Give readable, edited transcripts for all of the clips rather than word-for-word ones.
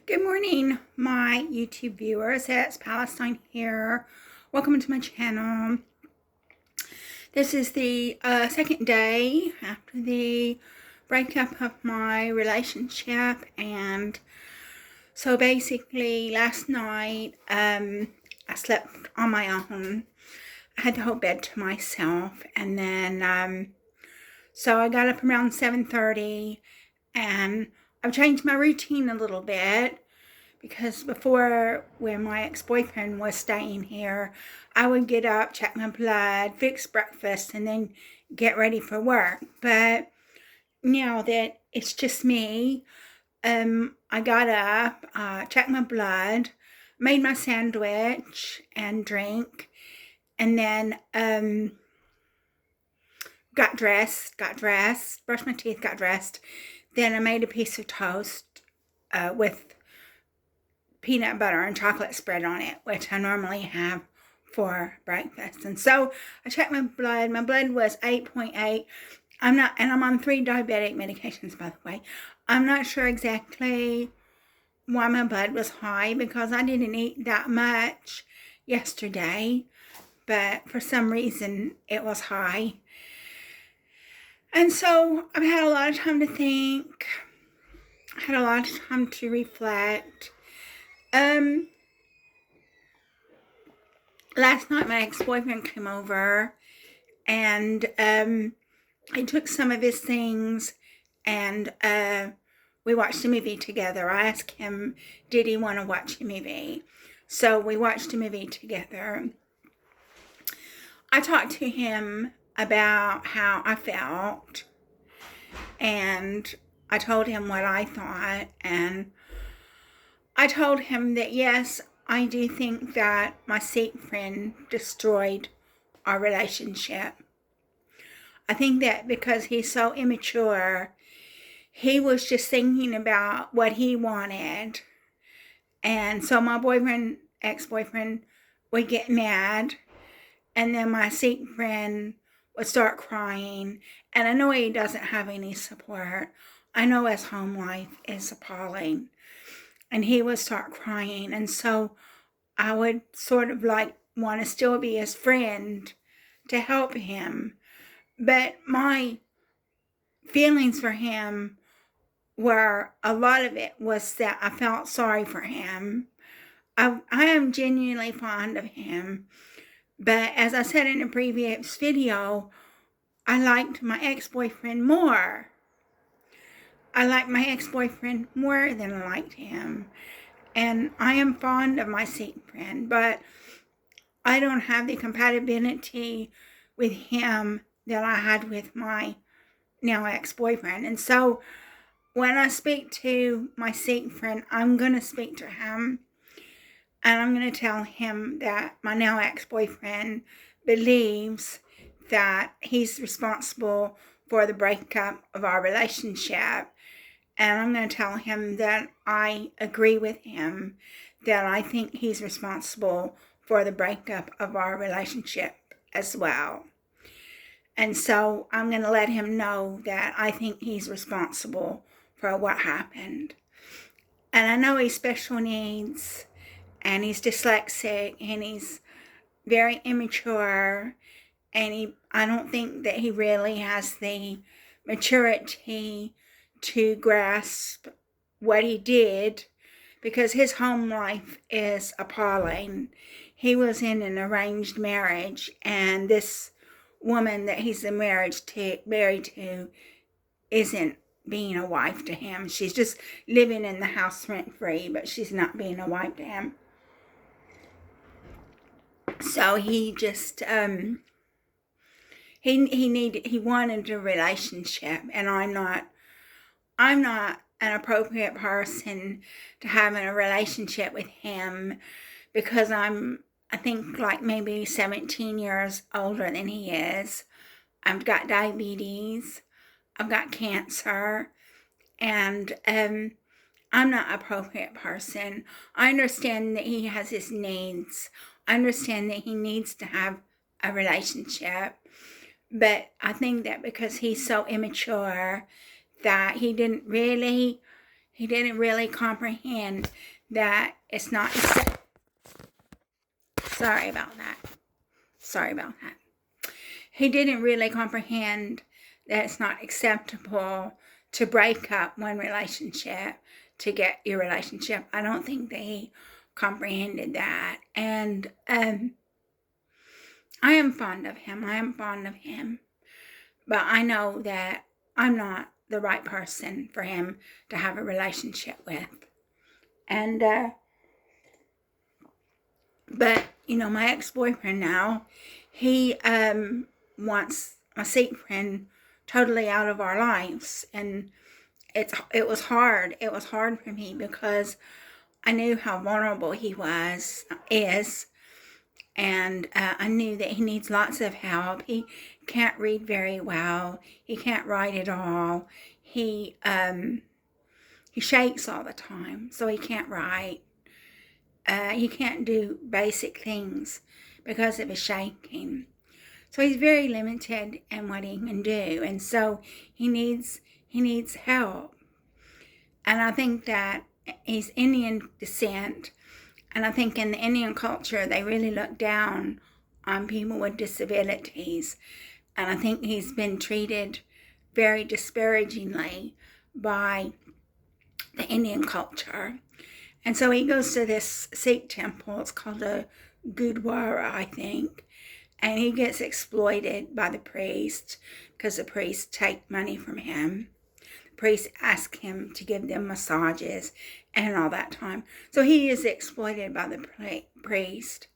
Good morning, my YouTube viewers. It's Palestine here. Welcome to my channel. This is the second day after the breakup of my relationship, and so basically last night I slept on my own. I had the whole bed to myself, and then so I got up around 7:30, and I've changed my routine a little bit. Because before, when my ex-boyfriend was staying here, I would get up, check my blood, fix breakfast, and then get ready for work. But now that it's just me, I got up, checked my blood, made my sandwich and drink, and then got dressed, brushed my teeth, got dressed. Then I made a piece of toast with peanut butter and chocolate spread on it, which I normally have for breakfast. And so I checked my blood. My blood was 8.8. I'm on 3 diabetic medications, by the way. I'm not sure exactly why my blood was high, because I didn't eat that much yesterday, but for some reason it was high. And so I've had a lot of time to think. I had a lot of time to reflect. Last night my ex-boyfriend came over, and he took some of his things, and we watched a movie together. I asked him, did he want to watch a movie? So we watched a movie together. I talked to him about how I felt, and I told him what I thought, and I told him that yes, I do think that my Sikh friend destroyed our relationship. I think that because he's so immature, he was just thinking about what he wanted. And so my ex-boyfriend, would get mad, and then my Sikh friend would start crying. And I know he doesn't have any support. I know his home life is appalling. And he would start crying. And so I would sort of like want to still be his friend to help him. But my feelings for him were, a lot of it was that I felt sorry for him. I am genuinely fond of him. But as I said in a previous video, I liked my ex-boyfriend more. I liked my ex-boyfriend more than I liked him. And I am fond of my Sikh friend, but I don't have the compatibility with him that I had with my now ex-boyfriend. And so when I speak to my Sikh friend, I'm going to speak to him, and I'm going to tell him that my now ex-boyfriend believes that he's responsible for the breakup of our relationship. And I'm going to tell him that I agree with him, that I think he's responsible for the breakup of our relationship as well. And so I'm going to let him know that I think he's responsible for what happened. And I know he's special needs, and he's dyslexic, and he's very immature, and I don't think that he really has the maturity to grasp what he did, because his home life is appalling. He was in an arranged marriage, and this woman that he's married to isn't being a wife to him. She's just living in the house rent-free, but she's not being a wife to him. So he just he wanted a relationship, and I'm not an appropriate person to have a relationship with him, because I think like maybe 17 years older than he is. I've got diabetes, I've got cancer, and I'm not an appropriate person. I understand that he has his needs. I understand that he needs to have a relationship, but I think that because he's so immature, that he didn't really he didn't really comprehend that it's not, sorry about that. He didn't really comprehend that it's not acceptable to break up one relationship to get your relationship. I don't think that he comprehended that. And I am fond of him. But I know that I'm not the right person for him to have a relationship with. And, but, my ex-boyfriend now, he wants my seat friend totally out of our lives. And it was hard. It was hard for me because I knew how vulnerable he is. And I knew that he needs lots of help. He can't read very well. He can't write at all. He shakes all the time, so he can't write. He can't do basic things because of his shaking. So he's very limited in what he can do, and so he needs help. And I think that he's Indian descent. And I think in the Indian culture, they really look down on people with disabilities. And I think he's been treated very disparagingly by the Indian culture. And so he goes to this Sikh temple. It's called a Gurdwara, I think. And he gets exploited by the priest because the priests take money from him. Priests ask him to give them massages and all that time. So he is exploited by the priest.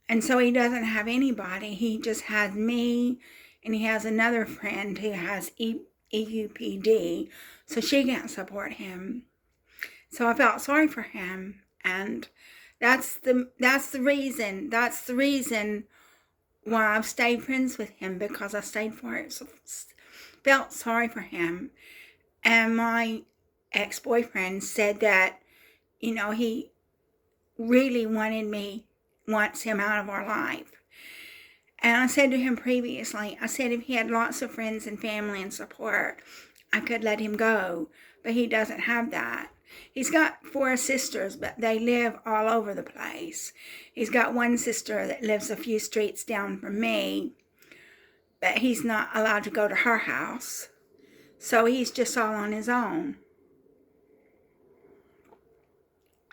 And so he doesn't have anybody. He just has me, and he has another friend who has EUPD, so she can't support him. So I felt sorry for him, and that's the reason why I've stayed friends with him, because I felt sorry for him. And my ex-boyfriend said that, he really wants him out of our life. And I said to him previously, I said if he had lots of friends and family and support, I could let him go. But he doesn't have that. He's got 4 sisters, but they live all over the place. He's got one sister that lives a few streets down from me, but he's not allowed to go to her house. So he's just all on his own.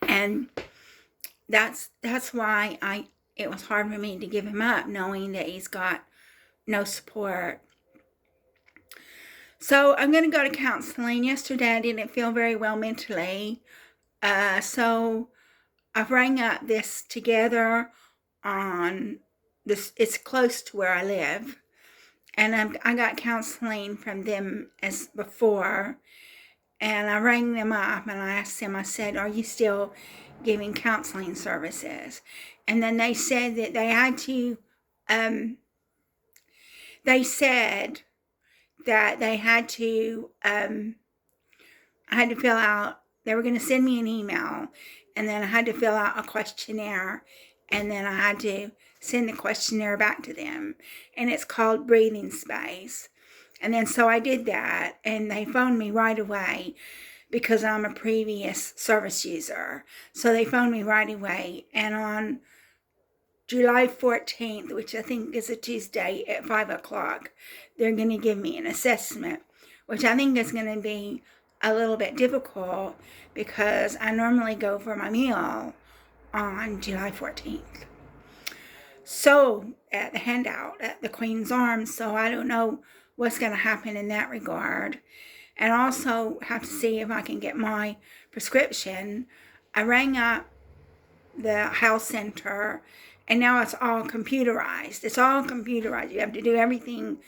And that's why it was hard for me to give him up, knowing that he's got no support. So I'm going to go to counseling. Yesterday I didn't feel very well mentally. So I've rang up this Together on this. It's close to where I live. And I got counseling from them as before. And I rang them up and I asked them, I said, are you still giving counseling services? And then they said that they had to, I had to fill out, they were going to send me an email, and then I had to fill out a questionnaire, and then I had to send the questionnaire back to them. And it's called Breathing Space. And then so I did that, and they phoned me right away because I'm a previous service user. So they phoned me right away. And on July 14th, which I think is a Tuesday at 5 o'clock, they're going to give me an assessment, which I think is going to be a little bit difficult because I normally go for my meal on July 14th. So at the handout at the Queen's Arms, so I don't know what's going to happen in that regard. And also have to see if I can get my prescription. I rang up the health center, and now it's all computerized. It's all computerized. You have to do everything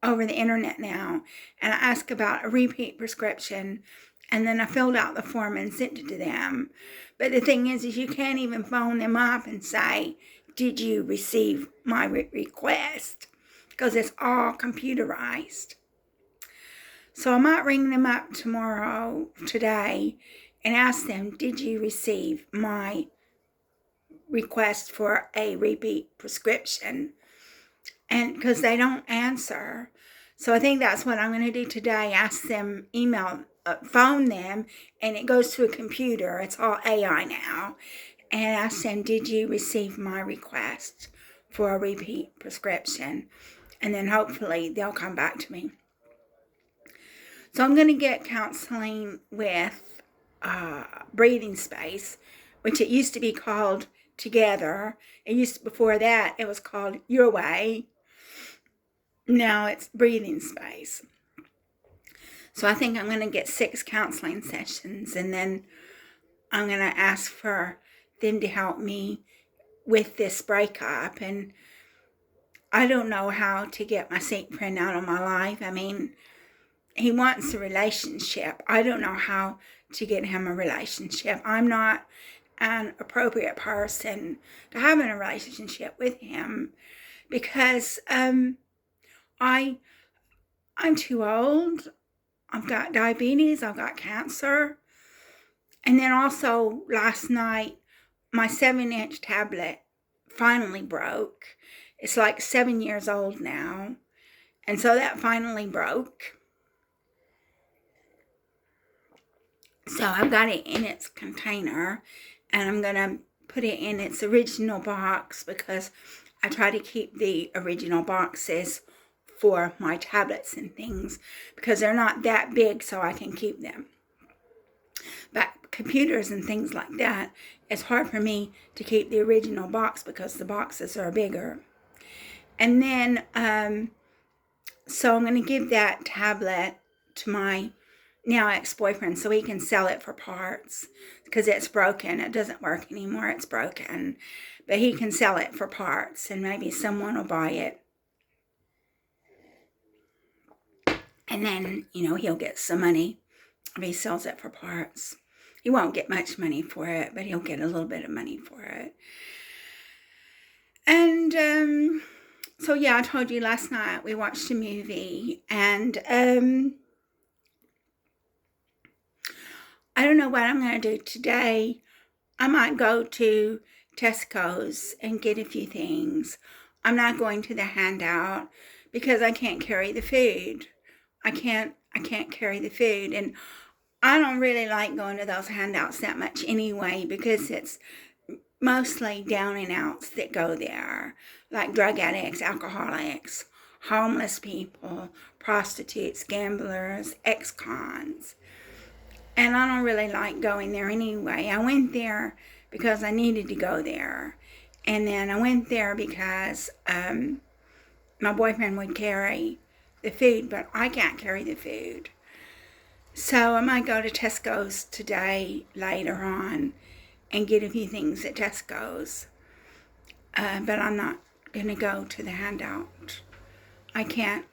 over the internet now. And I asked about a repeat prescription, and then I filled out the form and sent it to them. But the thing is you can't even phone them up and say, did you receive my request? Because it's all computerized. So I might ring them up today, and ask them, did you receive my request for a repeat prescription? And because they don't answer. So I think that's what I'm going to do today. Ask them, email phone them, and it goes to a computer. It's all AI now. And I asked them, did you receive my request for a repeat prescription? And then hopefully they'll come back to me. So I'm going to get counseling with breathing space, which it used to be called Together. Before that, it was called Your Way. Now it's breathing space. So I think I'm going to get 6 counseling sessions, and then I'm going to ask for them to help me with this breakup. And I don't know how to get my sick friend out of my life. I mean, he wants a relationship. I don't know how to get him a relationship. I'm not an appropriate person to have a relationship with him because I'm too old. I've got diabetes. I've got cancer. And then also last night, my 7-inch tablet finally broke. It's like 7 years old now. And so that finally broke. So I've got it in its container, and I'm going to put it in its original box because I try to keep the original boxes for my tablets and things because they're not that big, so I can keep them. But computers and things like that, it's hard for me to keep the original box because the boxes are bigger. And then, so I'm going to give that tablet to my now ex-boyfriend so he can sell it for parts because it's broken. It doesn't work anymore. It's broken. But he can sell it for parts and maybe someone will buy it. And then, he'll get some money if he sells it for parts. He won't get much money for it, but he'll get a little bit of money for it. And so, yeah, I told you last night we watched a movie, and I don't know what I'm going to do today. I might go to Tesco's and get a few things. I'm not going to the handout because I can't carry the food. I can't carry the food, and I don't really like going to those handouts that much anyway because it's mostly down and outs that go there, like drug addicts, alcoholics, homeless people, prostitutes, gamblers, ex-cons. And I don't really like going there anyway. I went there because I needed to go there. And then I went there because my boyfriend would carry the food, but I can't carry the food. So I might go to Tesco's today, later on, and get a few things at Tesco's. But I'm not going to go to the handout. I can't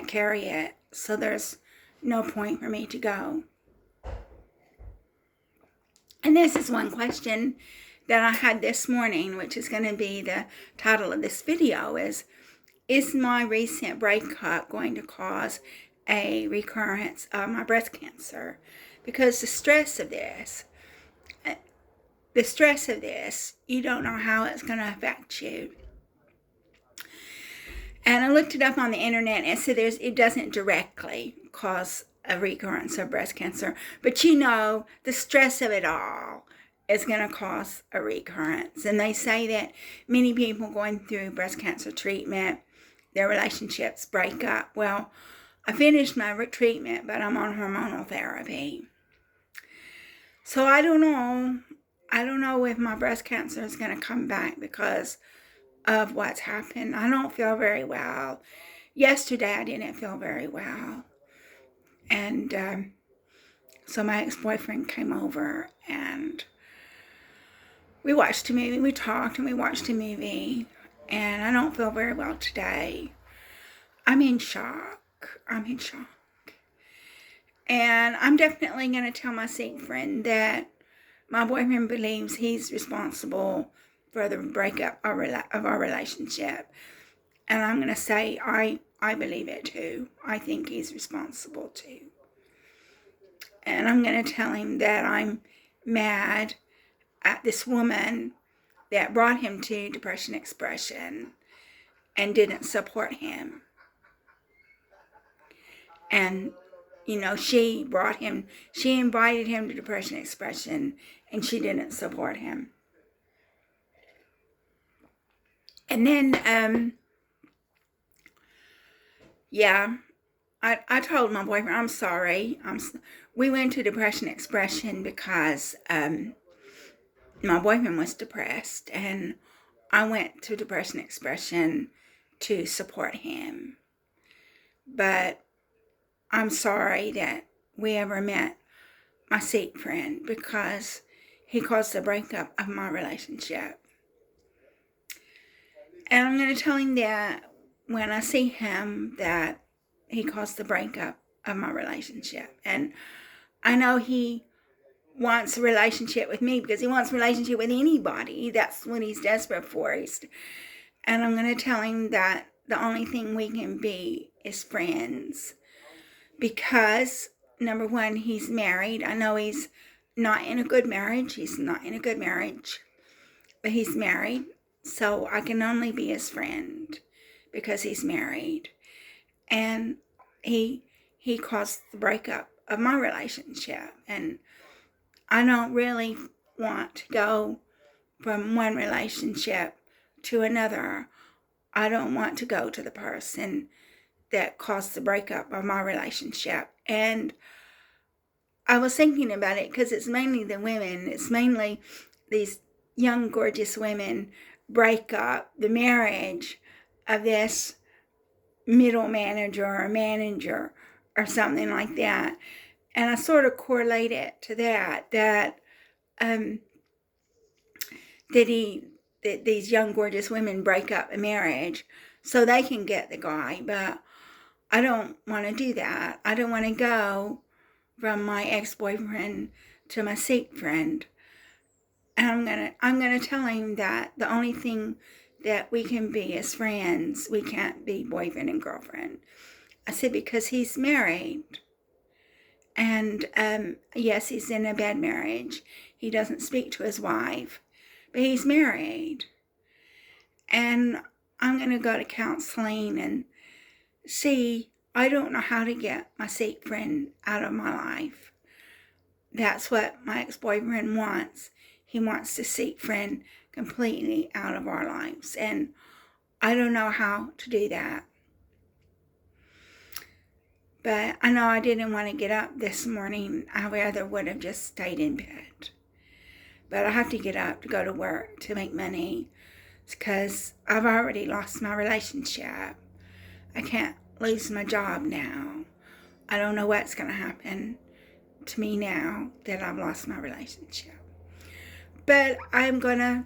carry it, so there's no point for me to go. And this is one question that I had this morning, which is going to be the title of this video, is my recent breakup going to cause a recurrence of my breast cancer? Because the stress of this, you don't know how it's going to affect you. And I looked it up on the internet, and it said it doesn't directly cause a recurrence of breast cancer. But the stress of it all is going to cause a recurrence. And they say that many people going through breast cancer treatment, their relationships break up. Well, I finished my treatment, but I'm on hormonal therapy. So I don't know. I don't know if my breast cancer is going to come back because of what's happened. I don't feel very well. Yesterday I didn't feel very well. And so my ex-boyfriend came over and we watched a movie. We talked and we watched a movie. And I don't feel very well today. I'm in shock. And I'm definitely going to tell my sick friend that my boyfriend believes he's responsible for the breakup of our relationship. And I'm going to say I believe it too. I think he's responsible too. And I'm going to tell him that I'm mad at this woman that brought him to Depression Expression and didn't support him. And, you know, she invited him to Depression Expression, and she didn't support him. And then, yeah, I told my boyfriend, I'm sorry. We went to Depression Expression because my boyfriend was depressed, and I went to Depression Expression to support him. But I'm sorry that we ever met my Sikh friend, because he caused the breakup of my relationship. And I'm going to tell him that when I see him, that he caused the breakup of my relationship. And I know he wants a relationship with me because he wants a relationship with anybody. That's what he's desperate for. And I'm going to tell him that the only thing we can be is friends. Because, number one, he's married. I know he's not in a good marriage. He's not in a good marriage. But he's married. So I can only be his friend because he's married. And he caused the breakup of my relationship. And I don't really want to go from one relationship to another. I don't want to go to the person that caused the breakup of my relationship. And I was thinking about it because it's mainly the women. It's mainly these young, gorgeous women break up the marriage of this middle manager or manager or something like that. And I sort of correlate it to that these young, gorgeous women break up a marriage so they can get the guy. But I don't want to do that. I don't want to go from my ex-boyfriend to my Sikh friend. And I'm gonna tell him that the only thing that we can be is friends. We can't be boyfriend and girlfriend. I said, because he's married. And yes, he's in a bad marriage. He doesn't speak to his wife, but he's married. And I'm going to go to counseling and see. I don't know how to get my Sikh friend out of my life. That's what my ex-boyfriend wants. He wants the Sikh friend completely out of our lives. And I don't know how to do that. But I know I didn't want to get up this morning. I rather would have just stayed in bed. But I have to get up to go to work to make money because I've already lost my relationship. I can't lose my job now. I don't know what's going to happen to me now that I've lost my relationship. But I'm gonna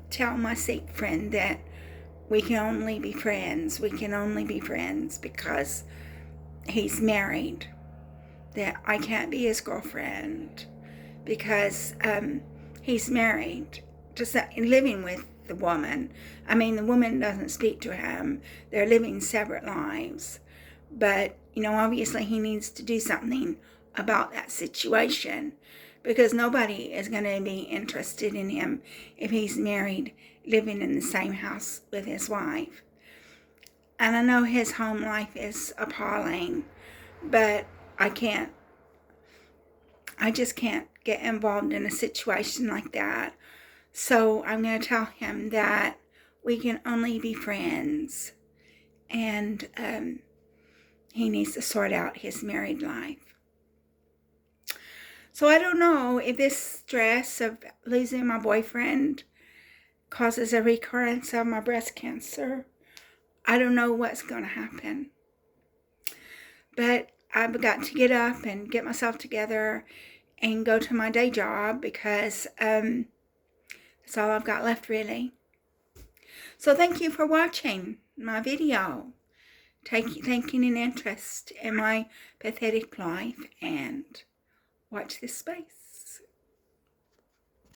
tell my Sikh friend that we can only be friends. We can only be friends because he's married. That I can't be his girlfriend because he's married, just living with the woman. I mean, the woman doesn't speak to him. They're living separate lives. But, you know, obviously he needs to do something about that situation because nobody is going to be interested in him if he's married, living in the same house with his wife. And I know his home life is appalling, but I just can't get involved in a situation like that. So I'm going to tell him that we can only be friends, and he needs to sort out his married life. So I don't know if this stress of losing my boyfriend causes a recurrence of my breast cancer. I don't know what's going to happen. But I've got to get up and get myself together and go to my day job because that's all I've got left, really. So thank you for watching my video, taking an interest in my pathetic life, and watch this space.